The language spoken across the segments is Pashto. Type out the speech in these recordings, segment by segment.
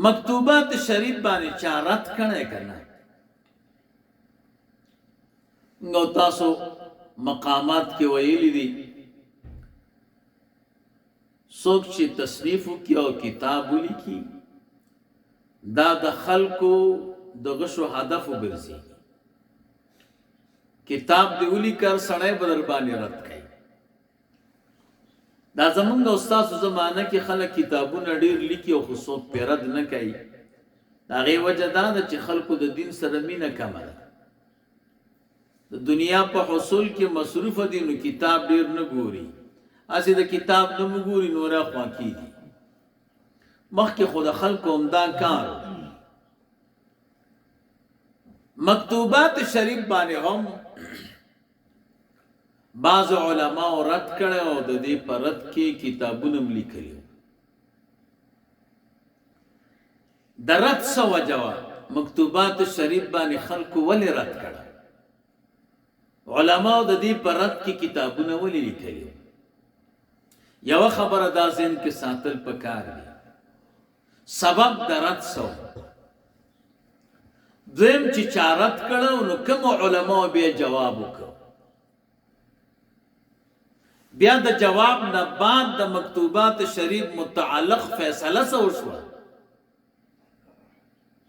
مکتوبات شریف باندې چا رد کړی کنه نو تاسو مقامات کې ویلي دي څوک چې تصنیف وکړي او کتاب ولیکي دا د خلکو د غشو هدف وګرځي کتاب دی ولیکر سړی بدل باندې رد کوي دا زمونږ استاد زمانه کې خلک کتابونه ډیر لیکي او خو څوک پیرد نه کوي دا غي وجه دا چې خلکو د دین سره مینه کمه ده د دنیا په حصول کې مصروف دي نو کتاب ډیر نه ګوري اسی د کتاب نه مګوري نورا خوا کیږي مخکې خود خلکو همدا کار مکتوبات شریف باندې هم بعض علماء رد کړي او د دې پر رد کې کتابونه لیکلي د رد څه وجوه مکتوبات شریف باندې خلکو ولې رد کړي علماء د دې پر رد کې کتابونه ولې لیکلي یو خبره دا ذهن کې ساتل پکار دي سبب د رد څه دویم چې چارت کړه نو کوم علماء به جواب وکړه بیا د جواب نه بعد د مکتوبات شریف متعلق فیصله سو شو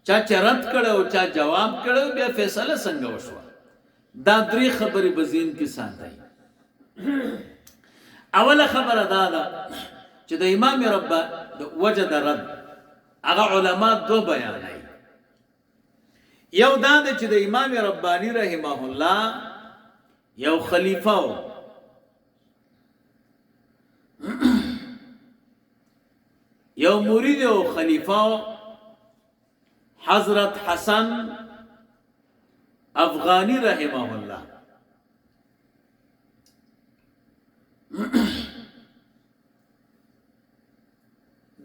چا چرت کړه او چا جواب کړه بیا فیصله څنګه وشو دا درې خبرې بزین کې ساتي اوله خبره دا ده چې د امام رب د وجد رد هغه علما دو بیانای یو دا ده چې د امام ربانی رحمه الله یو خلیفہ یو مرید او خلیفہ حضرت حسن افغانی رحمه الله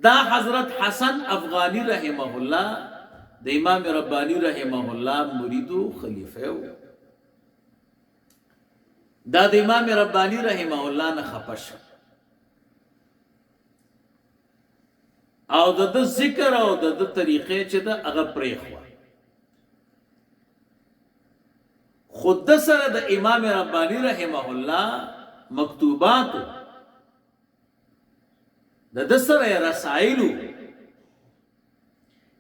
دا حضرت حسن افغانی رحمه الله د امام ربانی رحمه الله مریدو خلیفہ دا د امام ربانی رحمه الله نه خپش او د ذکر او د طریقې چې دا هغه پرېخوا خود سره د امام ربانی رحمه الله مکتوبات د سره رسائل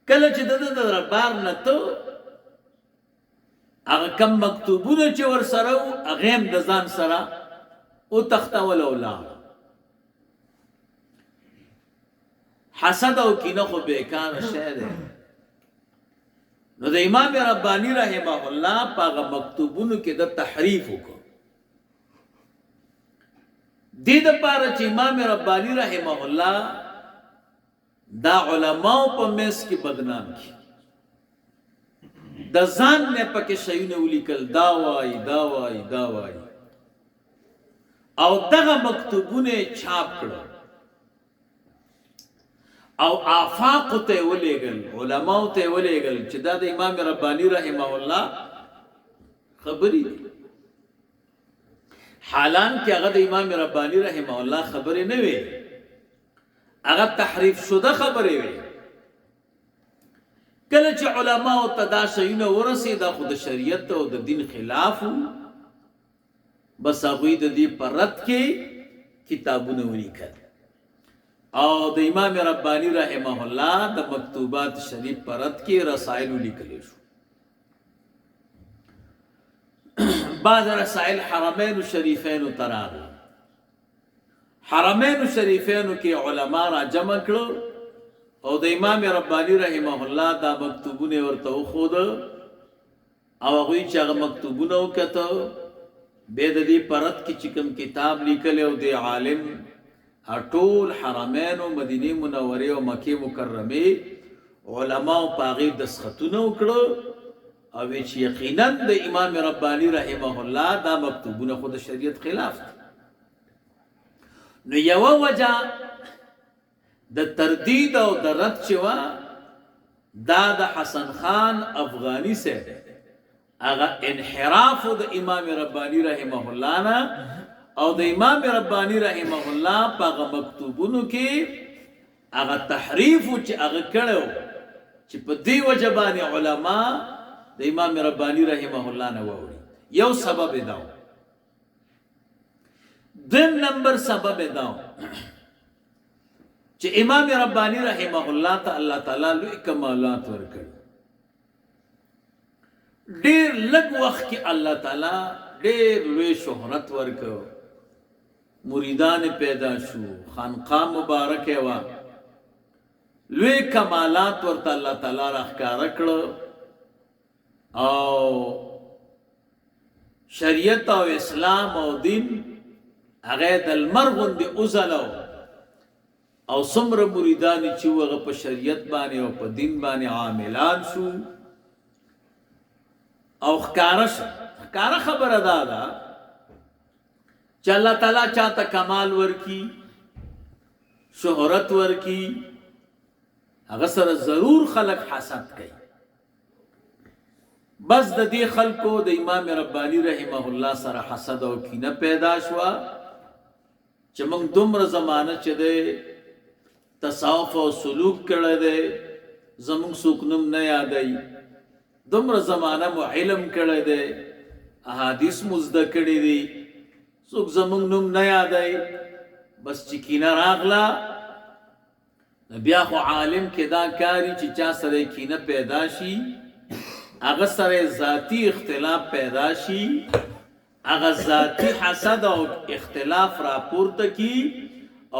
کله چې د دربار نه ته هغه کم مکتوبونه چې ور سره هغه هم د ځان سره او تختول اولاد حسد او کینه خو بیکار شی ده نو د امام ربانی رحمه الله پاغه مکتوبونو کې د تحریف وکړ دې د پاره چې امام ربانی رحمه الله دا علماء په مس کې بدنام کی د ځان نه پکې شیونه ولیکل دا وای او دغه مکتوبونه چاپ کړل او آفاق ته ولېګل علماء ته ولېګل چې دا د امام ربانی رحمه الله خبري حالان کې هغه د امام ربانی رحمه الله خبرې نه وي هغه تحریف شده خبرې وي کله چې علماء او تداشینه ورسید خو د شریعت او د دین خلاف بس هغه د دې پرد کې کتابونه ولیکل او د امام ربانی رحمه الله د مکتوبات شریف پرد کې رسائل لیکل شو بعض رسائل حرمین شریفین تراغ حرمین شریفین کې علما را جمع کړو او د امام ربانی رحمه الله دا مکتوبونه ورته خود او هغه چې هغه مکتوبونه وکړو به د دې پرد کې چې کوم کتاب لیکل او د عالم ټول حرمین او مدینه منوره او مکه مکرمه علما او پاغي دسخطونه وکړو او چې یقینا د امام ربانی رحمه الله دا مکتوبونه خود شریعت خلاف نو یو وجه د تردید او د رد چوا دا د حسن خان افغانی سے هغه انحراف د امام ربانی رحمه الله نه او د امام ربانی رحمه الله په مکتوبونو کې هغه تحریف چې هغه کړو چې په دې وجه باندې علما د امام رباني رحمه الله نه ووري. یو سبب دا دیم نمبر سبب دا چې امام رباني رحمه الله ته الله تعالی لوی کمالات ورکړي. ډېر لږ وخت کې الله تعالی ډېر لوی شهرت ورکړ، مریدان پیدا شو، خانقاه مبارکه وا، لوی کمالات ورته الله تعالی راښکاره کړ او شریعت او اسلام او دین هغه د لمر غوندې وځلو او څومره مریدان چې هغه په شریعت باندې او په دین باندې عاملان شو او ښکاره خبره دا ده چې الله تعالی چاته کمال ورکی، شهرت ورکی، هغه سره ضرور خلق حسد کوي. بس د دې خلکو د امام رباني رحمه الله سره حسد او کینه پیدا شوه چې موږ دومره زمانه چې دی تصوف او سلوک کړی دی زموږ څوک نوم نه یادوي، دومره زمانه مو علم کړی دی، احادیث مو زده کړي دي، څوک زموږ نوم نه یادوي. بس چې کینه راغله بیا خو عالم کې دا کاری چې چا سره کینه پیدا شي هغه سره ذاتی اختلاف پیدا شي، هغه ذاتی حسد او اختلاف راپورته کی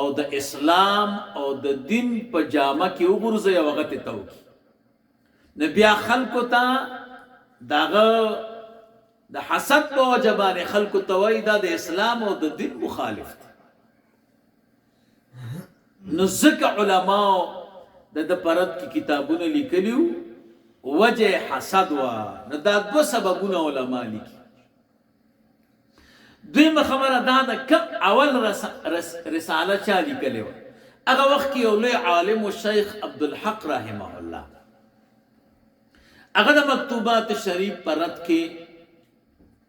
او د اسلام او د دین په جامه کې وګرځي او هغه ته توکي نه بیا خلکو ته داغه د حسد په وجبانه خلکو ته وای دا د اسلام او د دین مخالف دی. نو ځکه علما د پرد کی کتابونه لیکلیو وجه حسد وا نه دا دو سببونه علما لیکي. دویمه خبره دا ده کم اول رساله چا لیکلی وه هغه وخت کې یو لوی عالم و شیخ عبدالحق رحمه الله هغه د مکتوبات شریف پر رد کې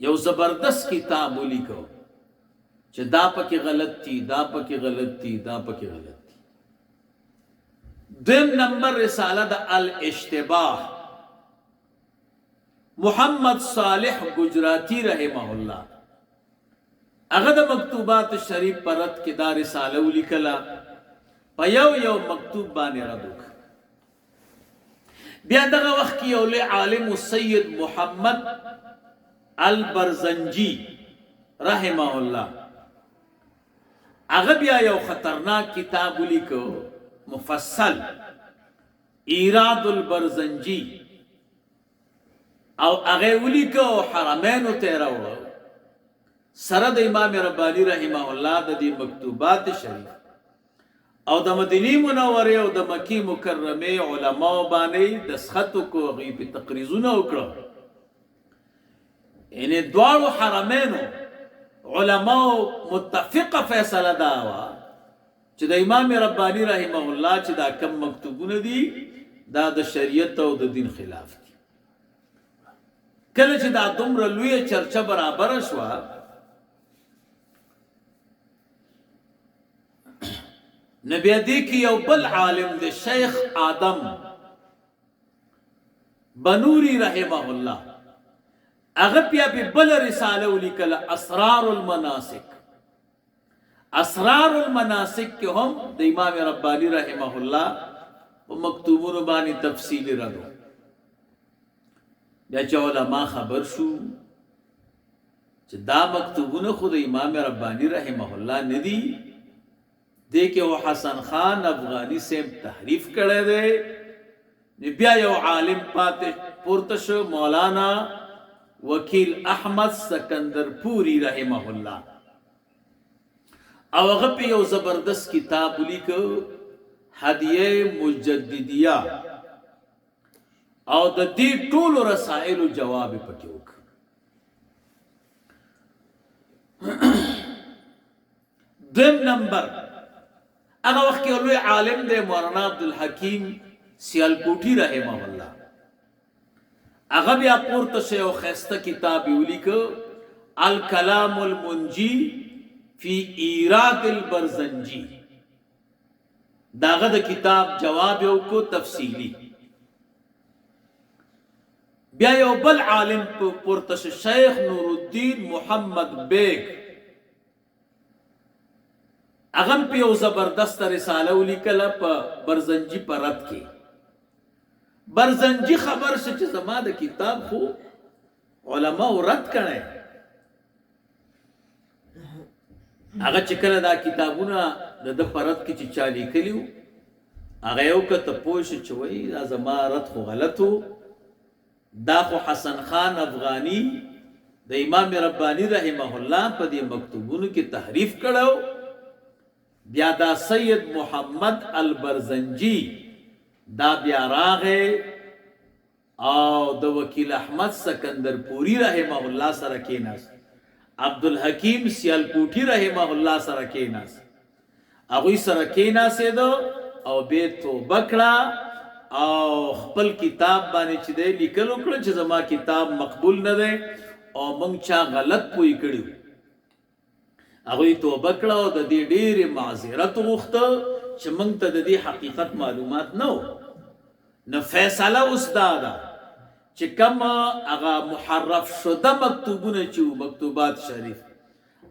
یو زبردست کتاب ولیکو چې دا پکې غلط دي، دا پکې غلط دي، دا پکې غلط دي. دویم نمبر رساله د الاشتباه محمد صالح گجراتی رحمه الله هغه د مکتوبات شریف پر رد کې دا رساله ولیکله، په یو مکتوب باندې رد وکړه. بیا دغه وخت کې یو لوی عالم سید محمد البرزنجي رحمه الله هغه بیا یو خطرناک کتاب ولیکو مفصل ایراد البرزنجي او هغه ولیکو حرمینو ته راوړو سره د امام رباني رحمه الله د دې مکتوبات شریف او د مدینه منوره او د مکی مکرمه علماء باندې دسخط کو غیب تقریزونه وکړه. ان دوالو حرمینو علماء متفقه فیصله دا وا چې د امام رباني رحمه الله چې دا کم مکتوبونه دي دا د شریعت او د دین خلاف دي. کله چې دا دومره لوی چرچه برابر شوه نبی دی کی یو بل عالم دی شیخ آدم بنوری رحمه الله هغه بیا به بل رساله ولیکل اسرار المناسک. اسرار المناسک کې هم د امام رباني رحمه الله په مکتوبونو باندې تفصیل راغو. بیا چې علما خبر شو چې دا مکتوبونه خود امام رباني رحمه الله ندي، دیکھے وہ حسن خان افغانی سے تحریف کړی دی. بیا یو عالم پاتې پورته شو مولانا وکیل احمد سکندر پوری رحمه الله او هغه په یو زبردست کتاب ولیکو هدیه مجددیه او د دې ټولو رسائل جواب پکې وکړ. دیم نمبر هغه وخت کې لوی عالم دی مولانا عبدالحکیم سیالکوټی رحمه الله هغه بیا پورته شو یو ښایسته کتاب ولیکو الکلام المنجی فی ایراد البرزنجی. داغه د کتاب جواب یو کو تفصیلی بیا یو بل عالم پورته شیخ نور الدین محمد بیگ هغه په یو زبردست رساله ولیکله په برزنجي په رد کې برزنجي خبر شو چې زما د کتاب خو علما رد کړي هغه چې کله دا کتابونه د پرد کې چې چالي کلیو هغه یو کته پوښ چې وای دا زما رد خو غلطو دا خو حسن خان افغانی د امام ربانی رحمه الله په دې مکتوبونو کې تحریف کړو بیا دا سید محمد البرزنجی دا بیا راغه او د وکیل احمد سکندر پوری رحمه الله سره کېناس عبدالحکیم سیالکوټی رحمه الله سره کېناس هغه سره کېناسې دو او به توبه کړه او خپل کتاب باندې چې دی لیکلو کړ چې زما کتاب مقبول نه دی او مونږ چا غلط پوي کړیو هغه توبه کړه او د دې ډېر معذرت وغوښته چې مونږ ته د دې حقیقت معلومات نه و نو فیصله اوس دا ده چې کوم هغه محرف شده مکتوبونه چې مکتوبات شریف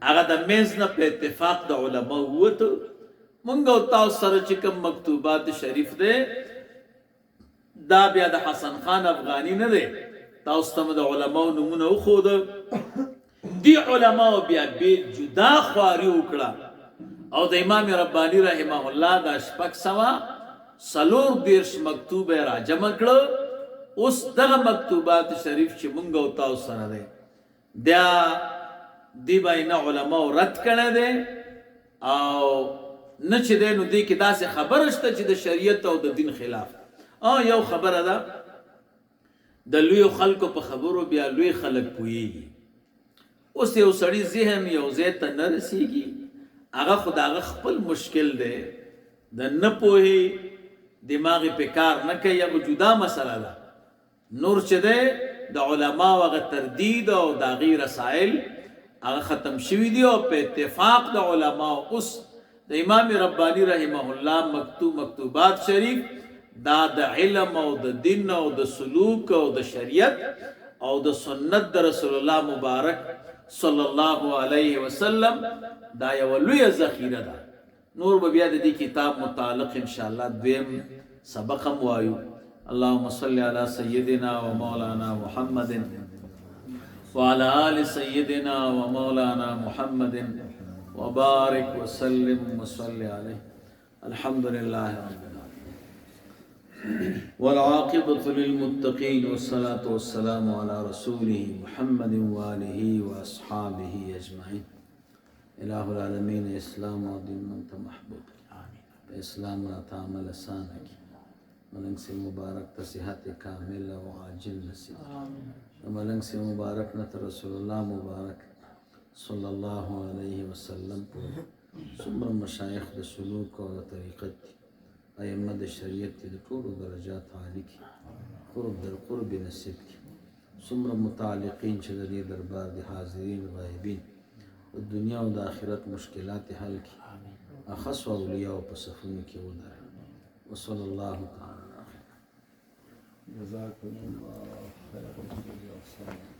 هغه د میز نه په اتفاق د علما وته مونږ او تاسو سره چې کوم مکتوبات شریف ده دا بیا د حسن خان افغانی نه دی تاسو ته د علماو نمونه وخود دی علماو بیا به جدا خواري وکړه او د امام ربانی رحمه الله د شپږ سوا سلور دیرش مکتوب را جمع کړو اوس دغه مکتوبات شریف چې مونږ او تاسو سره دی دا دی باندې علماو رد کړه دي او نه چې دی نو دی کې داسې خبره شته چې د شریعت او د دین خلاف یو خبره ده د لوی خلکو په خبرو بیا لوی خلک پويږي اوس یو سړی ذهن یو ځای ته نه رسیږي هغه خدای خپل مشکل دی د نه پوهي دماغ په کار نه کوي یو جدا مسله ده نور چې ده د علما وغه تردید او د غیر رسائل هغه ختم شوی دی او په اتفاق د علما اوس د امام ربانی رحمه الله مکتوبات شریف دا د علم او د دین او د سلوک او د شریعت او د سنت د رسول الله مبارک صلی الله علیه وسلم دا یو لوی ذخیره ده نور به بیا د دې کتاب متعلق ان شاء الله دویم سبق هم وایو اللهم صل علی سیدنا و مولانا محمد وعلى آل سيدنا ومولانا محمد وبارك وسلم وصل عليه الحمد لله رب العالمين والعاقبة للمتقين والصلاة والسلام على رسوله محمد وآله وأصحابه أجمعين إله العالمين إسلام ودين أنت محبوب إسلام لا تعمل سانك ملنگ سے مبارک تصحت کامل و عاجل نصیب ملنگ سے مبارک نت رسول اللہ مبارک صلی اللہ علیہ وسلم پر سمر مشایخ د سلوک و طریقت ائمه د شریعت د ټول درجات عالی کی قرب در قرب نصیب کی سمر متعلقین چې د دې دربار د حاضرین غایبین د دنیا او د آخرت مشکلات حل کی اخص اولیاء په صفونه کې ودرې وصلی الله تعالی جزاكم الله خيرا.